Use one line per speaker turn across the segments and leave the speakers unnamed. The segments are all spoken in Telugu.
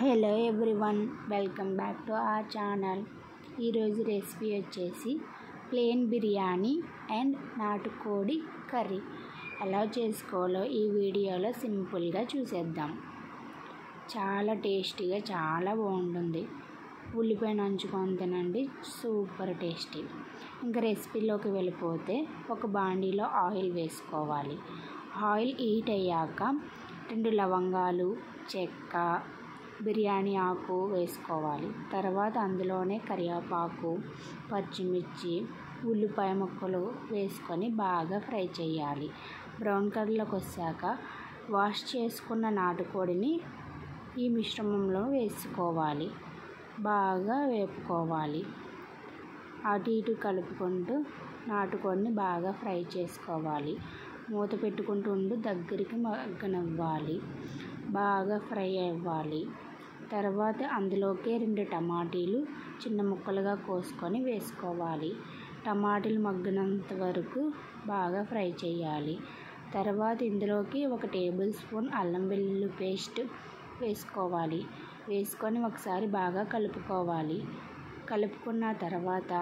Hello everyone, welcome back to our channel. ఈరోజు రెసిపీ వచ్చేసి ప్లెయిన్ బిర్యానీ అండ్ నాటుకోడి కర్రీ. ఎలా చేసుకోవాలో ఈ వీడియోలో సింపుల్గా చూసేద్దాం. చాలా టేస్టీగా, చాలా బాగుంటుంది. ఉల్లిపాయ నంచుకొని తినండి, సూపర్ టేస్టీ. ఇంకా రెసిపీలోకి వెళ్ళిపోతే ఒక బాండీలో ఆయిల్ వేసుకోవాలి. ఆయిల్ హీట్ అయ్యాక 2 లవంగాలు, చెక్క, బిర్యానీ ఆకు వేసుకోవాలి. తర్వాత అందులోనే కరివేపాకు, పచ్చిమిర్చి, ఉల్లిపాయ ముక్కలు వేసుకొని బాగా ఫ్రై చేయాలి. బ్రౌన్ కలర్లోకి వచ్చాక వాష్ చేసుకున్న నాటుకోడిని ఈ మిశ్రమంలో వేసుకోవాలి. బాగా వేపుకోవాలి. అటు ఇటు కలుపుకుంటూ నాటుకోడిని బాగా ఫ్రై చేసుకోవాలి. మూత పెట్టుకుంటూ దగ్గరికి మగ్గనివ్వాలి. బాగా ఫ్రై అవ్వాలి. తర్వాత అందులోకి 2 టమాటీలు చిన్న ముక్కలుగా కోసుకొని వేసుకోవాలి. టమాటీలు మగ్గినంత వరకు బాగా ఫ్రై చేయాలి. తర్వాత ఇందులోకి 1 టేబుల్ స్పూన్ అల్లం వెల్లుల్లి పేస్ట్ వేసుకోవాలి. వేసుకొని ఒకసారి బాగా కలుపుకోవాలి. కలుపుకున్న తర్వాత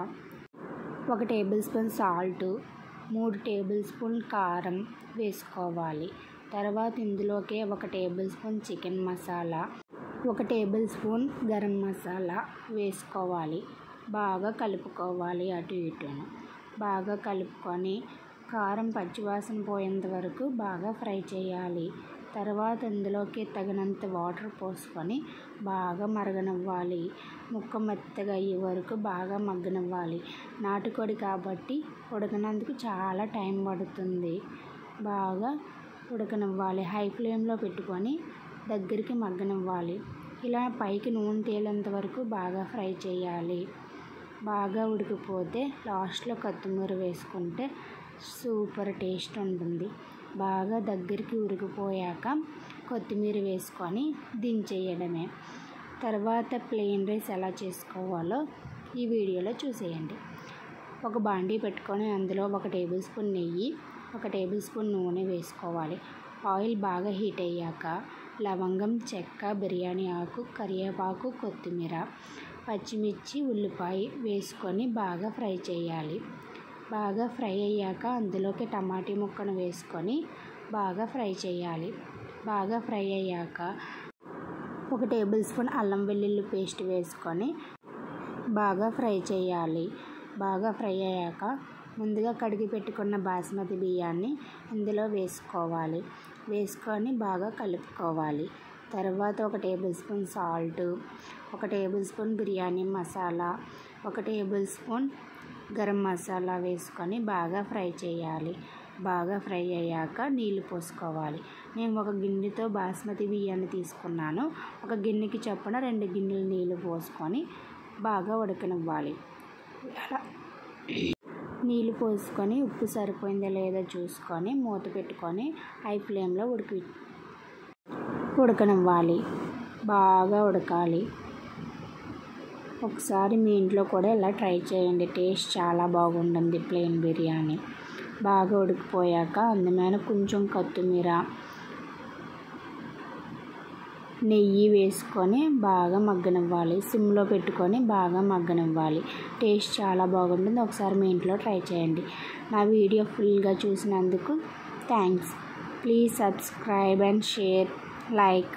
1 table spoon salt, 3 table spoon కారం వేసుకోవాలి. తర్వాత ఇందులోకి 1 table spoon chicken masala, 1 table spoon garam masala వేసుకోవాలి. బాగా కలుపుకోవాలి. అటు ఇటును బాగా కలుపుకొని కారం పచ్చివాసన పోయేంత వరకు బాగా ఫ్రై చేయాలి. తర్వాత ఇందులోకి తగినంత వాటర్ పోసుకొని బాగా మరగనివ్వాలి. ముక్క మెత్తగా అయ్యే వరకు బాగా మగ్గనివ్వాలి. నాటుకోడి కాబట్టి ఉడకనందుకు చాలా టైం పడుతుంది. బాగా ఉడకనివ్వాలి. హై ఫ్లేమ్లో పెట్టుకొని దగ్గరికి మగ్గనివ్వాలి. ఇలా పైకి నూనె తేలేంత వరకు బాగా ఫ్రై చేయాలి. బాగా ఉడికిపోతే లాస్ట్లో కొత్తిమీర వేసుకుంటే సూపర్ టేస్ట్ ఉంటుంది. బాగా దగ్గరికి ఉడికిపోయాక కొత్తిమీర వేసుకొని దించేయడమే. తర్వాత ప్లెయిన్ రైస్ ఎలా చేసుకోవాలో ఈ వీడియోలో చూసేయండి. ఒక బాండీ పెట్టుకొని అందులో 1 టేబుల్ స్పూన్ నెయ్యి, 1 టేబుల్ స్పూన్ నూనె వేసుకోవాలి. ఆయిల్ బాగా హీట్ అయ్యాక లవంగం, చెక్క, బిర్యానీ ఆకు, కరివేపాకు, కొత్తిమీర, పచ్చిమిర్చి, ఉల్లిపాయ వేసుకొని బాగా ఫ్రై చేయాలి. బాగా ఫ్రై అయ్యాక అందులోకి టమాటీ ముక్కను వేసుకొని బాగా ఫ్రై చేయాలి. బాగా ఫ్రై అయ్యాక 1 టేబుల్ స్పూన్ అల్లం వెల్లుల్లి పేస్ట్ వేసుకొని బాగా ఫ్రై చేయాలి. బాగా ఫ్రై అయ్యాక ముందుగా కడిగి పెట్టుకున్న బాస్మతి బియ్యాన్ని ఇందులో వేసుకోవాలి. వేసుకొని బాగా కలుపుకోవాలి. తర్వాత 1 table spoon salt, 1 table spoon biryani masala, 1 table spoon garam masala వేసుకొని బాగా ఫ్రై చేయాలి. బాగా ఫ్రై అయ్యాక నీళ్లు పోసుకోవాలి. నేను 1 గిన్నెతో బాస్మతి బియ్యాన్ని తీసుకున్నాను. 1 గిన్నెకి చొప్పున 2 గిన్నెలు నీళ్లు పోసుకొని బాగా ఉడకనివ్వాలి. నీళ్ళు పోసుకొని ఉప్పు సరిపోయిందో లేదో చూసుకొని మూత పెట్టుకొని హై ఫ్లేమ్లో ఉడకనివ్వాలి. బాగా ఉడకాలి. ఒకసారి మీ ఇంట్లో కూడా ఇలా ట్రై చేయండి. టేస్ట్ చాలా బాగుంటుంది ప్లెయిన్ బిర్యానీ. బాగా ఉడికిపోయాక అందుమీద కొంచెం కొత్తిమీర, నెయ్యి వేసుకొని బాగా మగ్గనివ్వాలి. సిమ్లో పెట్టుకొని బాగా మగ్గనివ్వాలి. టేస్ట్ చాలా బాగుంటుంది. ఒకసారి మీ ఇంట్లో ట్రై చేయండి. నా వీడియో ఫుల్గా చూసినందుకు thanks. Please subscribe and share, like.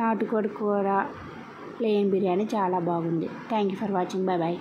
నాటుకోడి కూర ప్లెయిన్ బిర్యానీ చాలా బాగుంది. Thank you for watching. Bye bye.